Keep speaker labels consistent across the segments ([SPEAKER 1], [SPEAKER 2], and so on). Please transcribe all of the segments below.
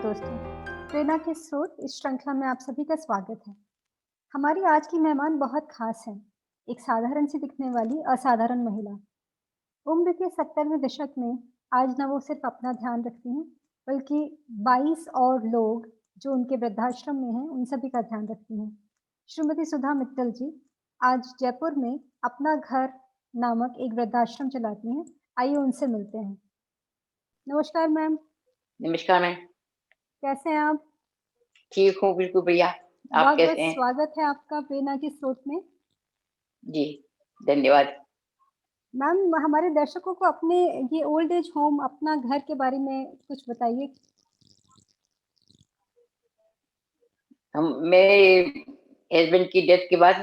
[SPEAKER 1] दोस्तों, प्रेरणा के स्रोत इस श्रृंखला में आप सभी का स्वागत है। हमारी आज की मेहमान बहुत खास है। एक साधारण सी दिखने वाली असाधारण महिला। उम्र के 70वें दशक में आज न वो सिर्फ अपना ध्यान रखती हैं, बल्कि 22 और लोग जो उनके वृद्धाश्रम में हैं, उन सभी का ध्यान रखती हैं। श्रीमती सुधा मित्तल जी आज जयपुर में अपना घर नामक एक वृद्धाश्रम चलाती हैं। आइए उनसे मिलते हैं। नमस्कार मैम,
[SPEAKER 2] नमस्कार मैम।
[SPEAKER 1] कैसे हैं आप?
[SPEAKER 2] ठीक हूँ, बिल्कुल बढ़िया। आप
[SPEAKER 1] बहुत-बहुत
[SPEAKER 2] कैसे हैं?
[SPEAKER 1] स्वागत है आपका प्रेरणा के स्रोत में।
[SPEAKER 2] जी, धन्यवाद।
[SPEAKER 1] मैम हमारे दर्शकों को अपने ये ओल्ड एज होम अपना घर के बारे में कुछ बताइए?
[SPEAKER 2] हम मेरे हस्बैंड की डेथ के बाद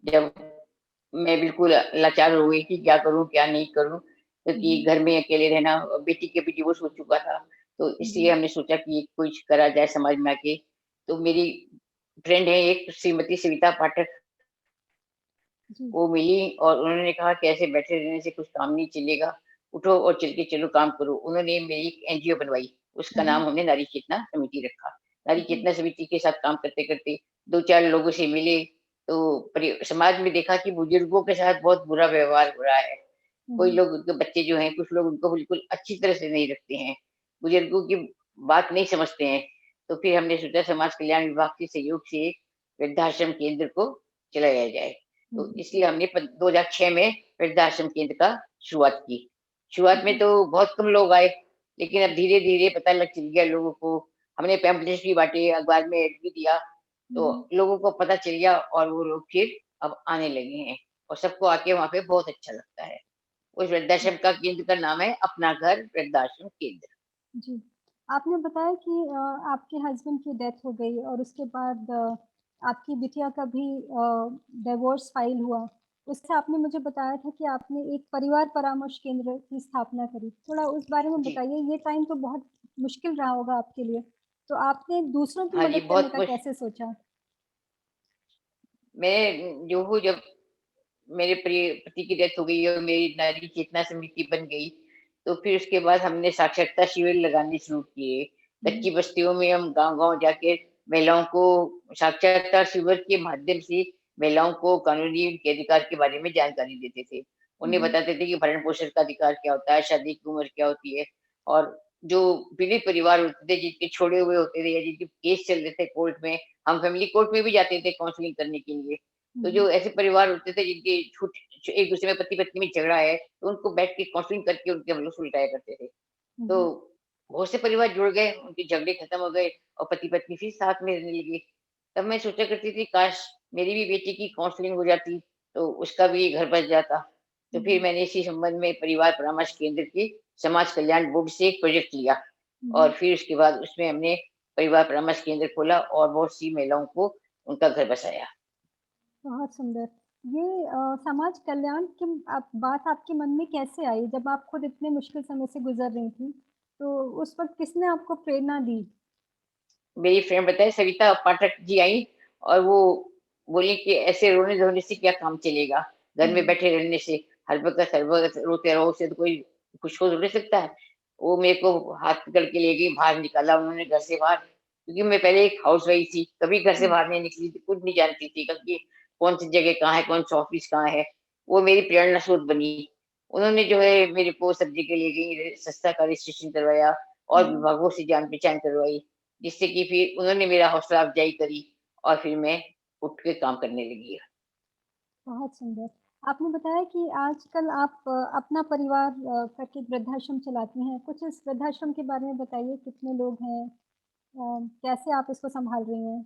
[SPEAKER 2] जब मैं बिल्कुल लाचार हो गई कि क्या करूँ, क्या नहीं करूँ? क्योंकि
[SPEAKER 1] जी,
[SPEAKER 2] घर में अकेले रहना बेटी के भी डिवोर्स हो चुका था, तो इसलिए
[SPEAKER 1] जी,
[SPEAKER 2] हमने सोचा कि कुछ करा जाए समाज में आके। तो मेरी फ्रेंड है एक श्रीमती सविता पाठक,
[SPEAKER 1] जी।
[SPEAKER 2] वो मिली और उन्होंने कहा कि ऐसे बैठे रहने से कुछ काम नहीं चलेगा, उठो और चल के चलो काम करो। उन्होंने मेरी एक एनजीओ बनवाई, उसका
[SPEAKER 1] हुँ,
[SPEAKER 2] नाम
[SPEAKER 1] हुँ।
[SPEAKER 2] हमने नारी चेतना समिति रखा। नारी
[SPEAKER 1] जी,
[SPEAKER 2] चेतना समिति के साथ काम करते-करते 2-4 लोगों से मिले, तो समाज में देखा कि बुजुर्गों के साथ बहुत बुरा व्यवहार हो रहा है।
[SPEAKER 1] हुँ,
[SPEAKER 2] कोई
[SPEAKER 1] हुँ।
[SPEAKER 2] लोग उनके बच्चे जो हैं, कुछ लोग उनको बिल्कुल अच्छी तरह से नहीं रखते हैं, बुजुर्गों की बात नहीं समझते हैं। तो फिर हमने सोचा समाज कल्याण विभाग के सहयोग से वृद्धाश्रम केंद्र को चलाया जाए।
[SPEAKER 1] हुँ,
[SPEAKER 2] तो
[SPEAKER 1] हुँ।
[SPEAKER 2] इसलिए हमने 2006 में वृद्धाश्रम केंद्र का शुरुआत की। शुरुआत में
[SPEAKER 1] जी,
[SPEAKER 2] तो बहुत कम लोग आए, लेकिन अब धीरे-धीरे पता लग चल गया लोगों को। हमने पैम्पलेट्स भी बाँटे, अखबार में ऐड भी दिया,
[SPEAKER 1] हुँ, हुँ।
[SPEAKER 2] तो लोगों को पता चल गया और वो लोग फिर अब आने लगे हैं और सबको आके वहाँ पे बहुत अच्छा लगता है। उस वृद्धाश्रम का केंद्र का नाम है अपना घर वृद्धाश्रम केंद्र।
[SPEAKER 1] जी। आपने बताया कि आपके हस्बैंड की डेथ हो गई और उसके बाद आपकी बिटिया का भी डिवोर्स फाइल हुआ। उससे आपने मुझे बताया था कि आपने एक परिवार परामर्श केंद्र की स्थापना करी। थोड़ा उस बारे में
[SPEAKER 2] जी।
[SPEAKER 1] बताइए, ये टाइम तो बहुत मुश्किल रहा होगा आपके लिए। तो आपने दूसरों की
[SPEAKER 2] हाँ जी,
[SPEAKER 1] मदद करने
[SPEAKER 2] बहुत
[SPEAKER 1] का
[SPEAKER 2] खुश
[SPEAKER 1] कैसे सोचा?
[SPEAKER 2] मैं जो हूँ जब मेरे प्रिय पति की डेथ हो गई और मेरी नारी चेतना समिति बन गई, तो फिर उसके बाद हमने साक्षरता शिविर लगाने शुरू किए।
[SPEAKER 1] हुँ,
[SPEAKER 2] कच्ची
[SPEAKER 1] हुँ।
[SPEAKER 2] बस्तियों में हम गाँव-गाँव जाके महिलाओं को साक्षरता शिविर के माध्यम से महिलाओं को कानूनी उनके अधिकार के बारे में जानकारी देते थे।
[SPEAKER 1] हुँ,
[SPEAKER 2] उन्हें
[SPEAKER 1] हुँ।
[SPEAKER 2] बताते थे कि भरण-पोषण का अधिकार क्या होता है, शादी की उम्र क्या होती है और जो पीड़ित परिवार होते थे, जिनके छोड़े हुए होते थे या जिनके केस चल रहे थे कोर्ट में, हम फैमिली कोर्ट में भी जाते थे काउंसलिंग करने के लिए।
[SPEAKER 1] हुँ,
[SPEAKER 2] तो
[SPEAKER 1] हुँ।
[SPEAKER 2] जो ऐसे परिवार होते थे जिनके एक दूसरे में पति-पत्नी में झगड़ा है, तो उनको बैठ के काउंसलिंग करके उनके हम लोग सुलझाया करते थे।
[SPEAKER 1] हुँ,
[SPEAKER 2] तो
[SPEAKER 1] हुँ।
[SPEAKER 2] बहुत से परिवार जुड़ गए, उनके झगड़े खत्म हो गए और पति-पत्नी फिर साथ में रहने लगे। तब मैं सोचा करती थी काश मेरी भी बेटी की काउंसलिंग हो जाती, तो उसका भी घर बस जाता। तो
[SPEAKER 1] हुँ,
[SPEAKER 2] फिर
[SPEAKER 1] हुँ।
[SPEAKER 2] मैंने इसी संबंध में परिवार परामर्श केंद्र की समाज कल्याण बोर्ड से एक प्रोजेक्ट लिया
[SPEAKER 1] हुँ,
[SPEAKER 2] और
[SPEAKER 1] हुँ।
[SPEAKER 2] फिर उसके बाद उसमें हमने परिवार परामर्श केंद्र खोला और बहुत सी महिलाओं को उनका घर बसाया।
[SPEAKER 1] बहुत सुंदर। ये समाज कल्याण की बात आपके मन में कैसे आई? जब आप खुद इतने मुश्किल समय से गुज़र रही थीं, तो उस वक़्त किसने आपको प्रेरणा दी?
[SPEAKER 2] मेरी फ्रेंड बताए सविता पाठक जी आई और वो बोली कि ऐसे रोने-धोने से क्या काम चलेगा? घर में
[SPEAKER 1] हुँ,
[SPEAKER 2] बैठे रहने से, हर वक़्त रोते रहो उससे तो कोई खुश हो थोड़ी सकता है। वो मेरे को हाथ पकड़ के ले गई, बाहर निकाला उन्होंने घर से बाहर, क्योंकि मैं पहले एक हाउसवाइफ थी, कभी घर से
[SPEAKER 1] हुँ,
[SPEAKER 2] बाहर नहीं निकली थी, कुछ नहीं जानती थी कि कौन-सी जगह कहाँ है, कौन-सा ऑफ़िस कहाँ है। वो मेरी प्रेरणा स्रोत बनी। उन्होंने जो है मेरे को सब जगह ले गई, संस्था का रजिस्ट्रेशन करवाया और
[SPEAKER 1] हुँ,
[SPEAKER 2] विभागों से जान-पहचान करवाई। जिससे कि फिर उन्होंने मेरा हौसला अफ़ज़ाई करी और फिर मैं उठ के काम करने लगी।
[SPEAKER 1] बहुत सुंदर। आपने बताया कि आजकल आप अपना परिवार करके एक वृद्धाश्रम चलाती हैं। कुछ इस वृद्धाश्रम के बारे में बताइए, कितने लोग हैं? कैसे आप इसको सँभाल रही हैं?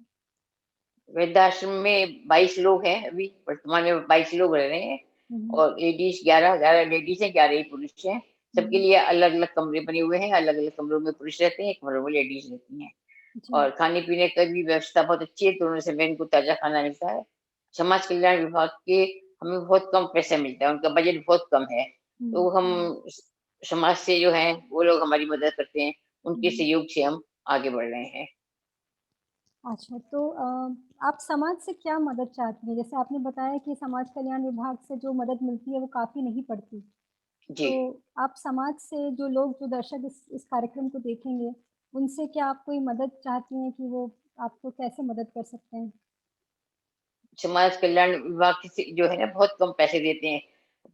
[SPEAKER 2] वृद्धाश्रम में 22 लोग हैं अभी, वर्तमान में 22 लोग रह रहे हैं
[SPEAKER 1] हुँ, हुँ,
[SPEAKER 2] और लेडीज़ 11 लेडीज़ हैं, 11 ही पुरुष हैं।
[SPEAKER 1] हुँ,
[SPEAKER 2] सबके
[SPEAKER 1] हुँ।
[SPEAKER 2] लिए अलग-अलग कमरे बने हुए हैं, अलग-अलग कमरों में पुरुष रहते हैं, एक कमरे में लेडीज़ रहती हैं
[SPEAKER 1] जी,
[SPEAKER 2] और खाने-पीने का भी व्यवस्था बहुत अच्छी है, दोनों समय इनको ताज़ा खाना मिलता है। समाज कल्याण विभाग के हमें बहुत कम पैसा मिलता है, उनका बजट बहुत कम है।
[SPEAKER 1] हुँ,
[SPEAKER 2] तो हम स समाज से जो हैं, वो लोग हमारी मदद करते हैं, उनके
[SPEAKER 1] हुँ।
[SPEAKER 2] सहयोग से हम आगे बढ़ रहे हैं।
[SPEAKER 1] अच्छा, तो आप समाज से क्या मदद चाहती हैं? जैसे आपने बताया कि समाज कल्याण विभाग से जो मदद मिलती है, वो काफ़ी नहीं पड़ती।
[SPEAKER 2] जी।
[SPEAKER 1] तो आप समाज से जो लोग जो दर्शक इस कार्यक्रम को देखेंगे, उनसे क्या आप कोई मदद चाहती हैं कि वो आपको कैसे मदद कर सकते हैं?
[SPEAKER 2] समाज कल्याण विभाग किसी जो है ना बहुत कम पैसे देते हैं।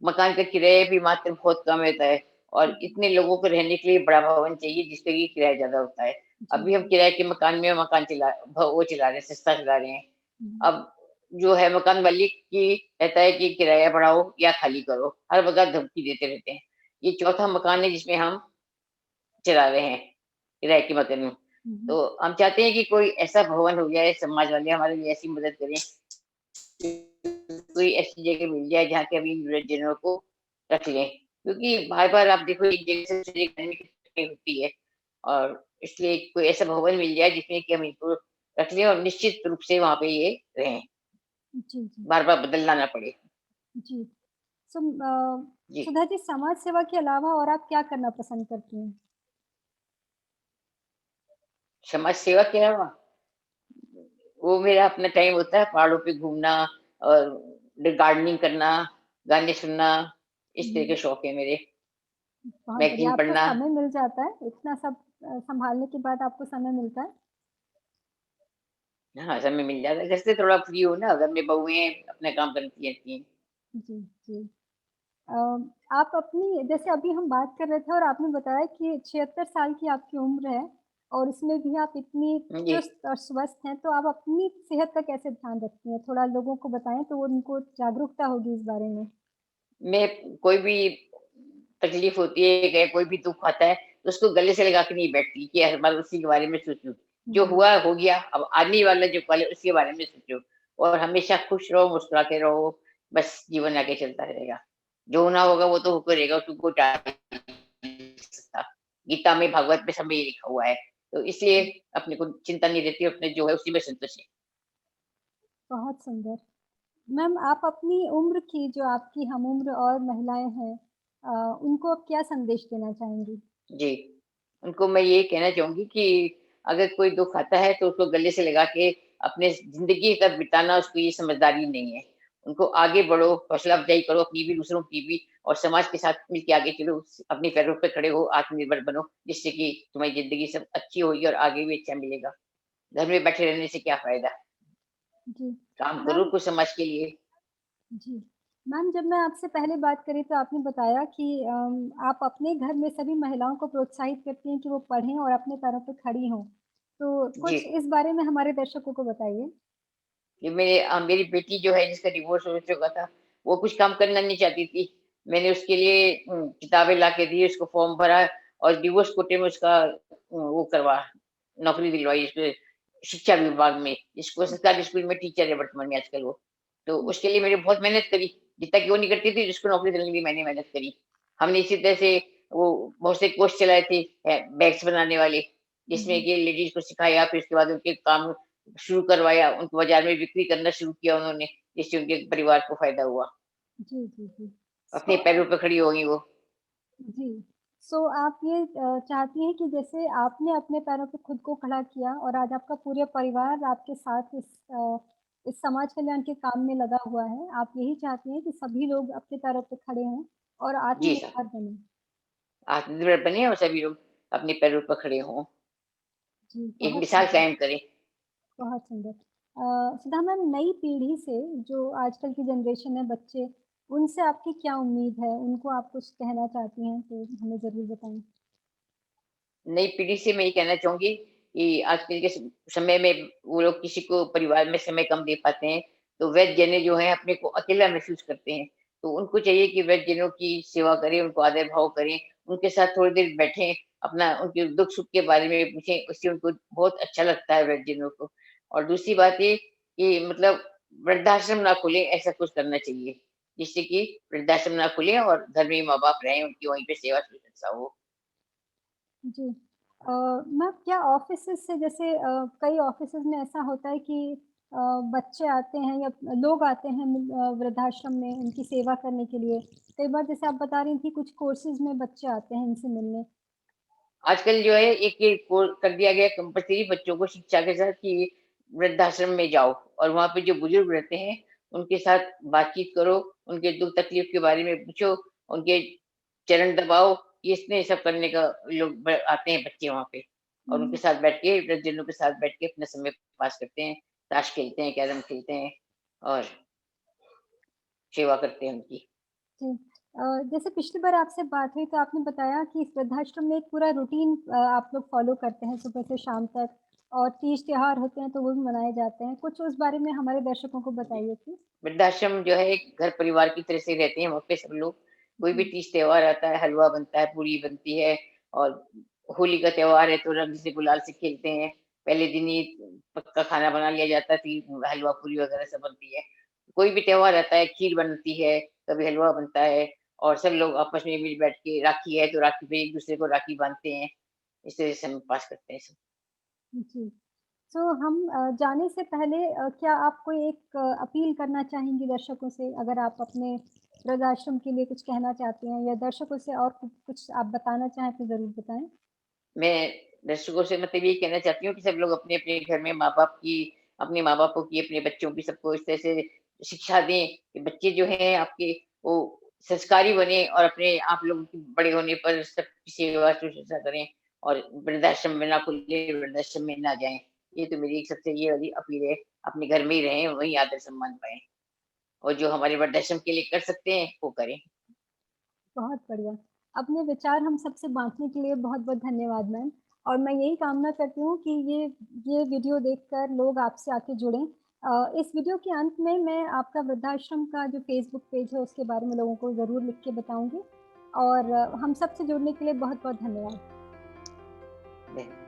[SPEAKER 2] मकान का किराया भी मात्र बहुत कम रहता है और
[SPEAKER 1] जी,
[SPEAKER 2] इतने लोगों को रहने के लिए बड़ा भवन चाहिए जिसका कि किराया ज़्यादा होता है।
[SPEAKER 1] जी,
[SPEAKER 2] अभी हम
[SPEAKER 1] जी।
[SPEAKER 2] किराए के मकान में मकान वो चला रहे हैं, सस्ता चला रहे हैं।
[SPEAKER 1] हुँ,
[SPEAKER 2] अब जो है मकान मालिक की रहता है कि किराया बढ़ाओ या खाली करो, हर वक़्त धमकी देते रहते हैं। ये चौथा मकान है जिसमें हम चला रहे हैं, किराए के मकान में।
[SPEAKER 1] हुँ, हुँ।
[SPEAKER 2] तो हम चाहते हैं कि कोई ऐसा भवन हो जाए, समाज वाले हमारे लिए ऐसी मदद करें कोई ऐसी जगह मिल जाए जहाँ के अभी वृद्धजनों को रख लें। क्योंकि बार-बार आप देखो एक जगह से दूसरी जगह जाने में कितनी होती है और इसलिए कोई ऐसा भवन मिल जाए जिसमें कि हम इनको रख लें और निश्चित रूप से वहाँ पे ये रहें,
[SPEAKER 1] जी, जी,
[SPEAKER 2] बार-बार बदलना ना पड़े।
[SPEAKER 1] जी। सो
[SPEAKER 2] जी,
[SPEAKER 1] सुधा जी समाज सेवा के अलावा और आप क्या करना पसंद करती हैं?
[SPEAKER 2] समाज सेवा के अलावा वो मेरा अपना टाइम होता है पहाड़ों पे घूमना और गार्डनिंग करना, गाने सुनना, इस तरह के
[SPEAKER 1] हुँ,
[SPEAKER 2] शौक है मेरे।
[SPEAKER 1] बहुत बढ़िया,
[SPEAKER 2] मैगज़ीन
[SPEAKER 1] आपको
[SPEAKER 2] पढ़ना
[SPEAKER 1] समय मिल जाता है? इतना सब सँभालने के बाद आपको समय मिलता है?
[SPEAKER 2] हाँ, समय मिल जाता है। घर से थोड़ा फ्री हो ना, घर में बहुएँ अपना काम करती रहती हैं।
[SPEAKER 1] जी, जी। अ, आप अपनी जैसे अभी हम बात कर रहे थे और आपने बताया कि 76 साल की आपकी उम्र है और इसमें भी आप इतनी
[SPEAKER 2] जी।
[SPEAKER 1] चुस्त और स्वस्थ हैं, तो आप अपनी सेहत का कैसे ध्यान रखती हैं? थोड़ा लोगों को बताएँ तो उनको जागरूकता होगी इस बारे में।
[SPEAKER 2] मैं कोई भी तकलीफ़ होती है या कोई भी दुःख आता है, तो उसको गले से लगा के नहीं बैठती कि हर बार उसी के बारे में सोचूँ। जो
[SPEAKER 1] हुँ,
[SPEAKER 2] हुआ हो गया, अब आने वाला जो पल है उसके बारे में सोचो और हमेशा खुश रहो, मुस्कुराते रहो, बस जीवन आगे चलता रहेगा। जो होना होगा वो तो होकर रहेगा, उसको कोई टाल नहीं सकता। गीता में, भागवत में सब में ये लिखा हुआ है। तो इसलिए
[SPEAKER 1] जी,
[SPEAKER 2] अपने को चिंता नहीं रहती, अपने जो है उसी में संतुष्ट है।
[SPEAKER 1] बहुत सुंदर। मैम आप अपनी उम्र की जो आपकी हम-उम्र और महिलाएँ हैं उनको आप क्या संदेश देना चाहेंगी?
[SPEAKER 2] जी, उनको मैं ये कहना चाहूँगी कि अगर कोई दुःख आता है तो उसको गले से लगा के अपने ज़िंदगी तक बिताना उसको ये समझदारी नहीं है। उनको आगे बढ़ो, हौसला अफ़ज़ाई करो अपनी भी, दूसरों की भी और समाज के साथ मिल के आगे चलो, अपने पैरों पे खड़े हो, आत्मनिर्भर बनो, जिससे कि तुम्हारी ज़िंदगी सब अच्छी होगी और आगे भी अच्छा मिलेगा। घर में बैठे रहने से क्या फ़ायदा?
[SPEAKER 1] जी।
[SPEAKER 2] काम करो
[SPEAKER 1] मैम
[SPEAKER 2] कुछ समाज के लिए।
[SPEAKER 1] जी। मैम जब मैं आपसे पहले बात करी तो आपने बताया कि आप अपने घर में सभी महिलाओं को प्रोत्साहित करती हैं कि वो पढ़ें और अपने पैरों पे खड़ी हों। तो
[SPEAKER 2] जी।
[SPEAKER 1] कुछ इस बारे में हमारे दर्शकों को बताइए?
[SPEAKER 2] कि मेरी बेटी जो है जिसका डिवोर्स हो चुका था, वो कुछ काम करना नहीं चाहती थी। मैंने उसके लिए किताबें ला के दी, उसको फॉर्म भरा और डिवोर्स कोटे में उसका वो नौकरी दिलवाई इसमें शिक्षा विभाग में। इसको सरकारी स्कूल में टीचर है वर्तमान में आजकल वो। तो उसके लिए मैंने बहुत मेहनत करी, जितना कि वो नहीं करती थी, जिसको नौकरी दिलाने की मैंने मेहनत करी। हमने इसी तरह से वो बहुत से कोर्स चलाए थे बैग्स बनाने वाले, जिसमें
[SPEAKER 1] जी,
[SPEAKER 2] कि लेडीज़ को सिखाया, फिर उसके बाद उनके काम शुरू करवाया, उनको बाज़ार में बिक्री करना शुरू किया उन्होंने, जिससे उनके परिवार को फ़ायदा हुआ।
[SPEAKER 1] जी, जी, जी।
[SPEAKER 2] अपने पैरों पे खड़ी हो गई वो।
[SPEAKER 1] जी। सो आप ये चाहती हैं कि जैसे आपने अपने पैरों पे खुद को खड़ा किया और आज आपका पूरे परिवार आपके साथ इस समाज कल्याण के काम में लगा हुआ है। आप यही चाहती हैं कि सभी लोग अपने पैरों पे खड़े हों और
[SPEAKER 2] जी सर,
[SPEAKER 1] आत्मनिर्भर बनें?
[SPEAKER 2] आत्मनिर्भर बने और सभी लोग अपने पैरों पर खड़े हों,
[SPEAKER 1] जी,
[SPEAKER 2] एक
[SPEAKER 1] बहुत
[SPEAKER 2] मिसाल
[SPEAKER 1] सुंदर,
[SPEAKER 2] कायम करें।
[SPEAKER 1] बहुत सुंदर। सुधा मैम नई पीढ़ी से जो आजकल की जनरेशन है बच्चे, उनसे आपकी क्या उम्मीद है? उनको आप कुछ कहना चाहती हैं तो हमें ज़रूर बताएँ?
[SPEAKER 2] नई पीढ़ी से मैं ये कहना चाहूँगी कि आजकल के समय में वो लोग किसी को परिवार में समय कम दे पाते हैं, तो वृद्धजन जो हैं अपने को अकेला महसूस करते हैं। तो उनको चाहिए कि वृद्धजनों की सेवा करें, उनको आदर भाव करें, उनके साथ थोड़ी देर बैठें, अपना उनके दुःख-सुख के बारे में पूछें, उससे उनको बहुत अच्छा लगता है वृद्धजनों को। और दूसरी बात ये कि मतलब वृद्धाश्रम ना खुले, ऐसा कुछ करना चाहिए, जिससे कि वृद्धाश्रम ना खुले और घर में ही माँ-बाप रहें, उनकी वहीं पे सेवा-शुश्रूषा हो।
[SPEAKER 1] जी। मैम क्या ऑफ़िसेज़ से जैसे कई ऑफ़िसेज़ में ऐसा होता है कि अ, बच्चे आते हैं या लोग आते हैं वृद्धाश्रम में उनकी सेवा करने के लिए। कई बार जैसे आप बता रही थी कुछ कोर्सेज़ में बच्चे आते हैं इनसे मिलने।
[SPEAKER 2] आजकल जो है एक ये कोर्स कर दिया गया है कंपल्सरी बच्चों को शिक्षा के साथ कि वृद्धाश्रम में जाओ और वहाँ पे जो बुजुर्ग रहते हैं, उनके साथ बातचीत करो, उनके दुःख-तकलीफ के बारे में पूछो, उनके चरण दबाओ, ये इसमें सब करने का लोग ब आते हैं बच्चे वहाँ पे। और उनके
[SPEAKER 1] हुँ,
[SPEAKER 2] साथ बैठ के वृद्धजनों के साथ बैठ के अपना समय पास करते हैं, ताश खेलते हैं, कैरम खेलते हैं और सेवा करते हैं उनकी।
[SPEAKER 1] जी। जैसे पिछली बार आपसे बात हुई तो आपने बताया कि इस वृद्धाश्रम में एक पूरा रूटीन आप लोग फ़ॉलो करते हैं सुबह से शाम तक और तीज त्योहार होते हैं तो वो भी मनाए जाते हैं। कुछ उस बारे में हमारे दर्शकों को
[SPEAKER 2] जी।
[SPEAKER 1] बताइए प्लीज़?
[SPEAKER 2] वृद्धाश्रम जो है एक घर परिवार की तरह से रहते हैं वहाँ पे सब लोग। कोई भी
[SPEAKER 1] जी,
[SPEAKER 2] तीज त्योहार आता है, हलवा बनता है, पूड़ी बनती है और होली का त्योहार है तो रंग से गुलाल से खेलते हैं। पहले दिन ही पक्का खाना बना लिया जाता है, फिर हलवा पूरी वगैरह सब बनती है। कोई भी त्योहार आता है, खीर बनती है, कभी हलवा बनता है और सब लोग आपस में मिल बैठ के राखी है तो राखी पे एक-दूसरे को राखी बाँधते हैं। इस तरह से समय पास करते हैं सब।
[SPEAKER 1] जी। तो हम जाने से पहले क्या आप कोई एक अपील करना चाहेंगी दर्शकों से? अगर आप अपने वृद्धाश्रम के लिए कुछ कहना चाहती हैं या दर्शकों से और कुछ आप बताना चाहें तो ज़रूर बताएँ?
[SPEAKER 2] मैं दर्शकों से मतलब यही कहना चाहती हूँ कि सब लोग अपने-अपने घर में माँ-बाप की अपने माँ-बापों की, अपने बच्चों की सबको इस तरह से शिक्षा दें कि बच्चे जो हैं आपके वो संस्कारी बने और अपने आप लोगों के बड़े होने पर सबकी सेवा शुश्रूषा करें और वृद्धाश्रम में ना खुले वृद्धाश्रम में ना जाएँ। ये तो मेरी एक सबसे ये वाली अपील है, अपने घर में ही रहें, वहीं आदर-सम्मान पाएँ और जो हमारे वृद्धाश्रम के लिए कर सकते हैं, वो करें।
[SPEAKER 1] बहुत बढ़िया। अपने विचार हम सबसे बाँटने के लिए बहुत-बहुत धन्यवाद मैम और मैं यही कामना करती हूँ कि ये वीडियो देखकर लोग आपसे आके जुड़ें। इस वीडियो के अंत में मैं आपका वृद्धाश्रम का जो फ़ेसबुक पेज है उसके बारे में लोगों को ज़रूर लिख के बताऊँगी और हम सबसे जुड़ने के लिए बहुत-बहुत धन्यवाद।
[SPEAKER 2] धन्य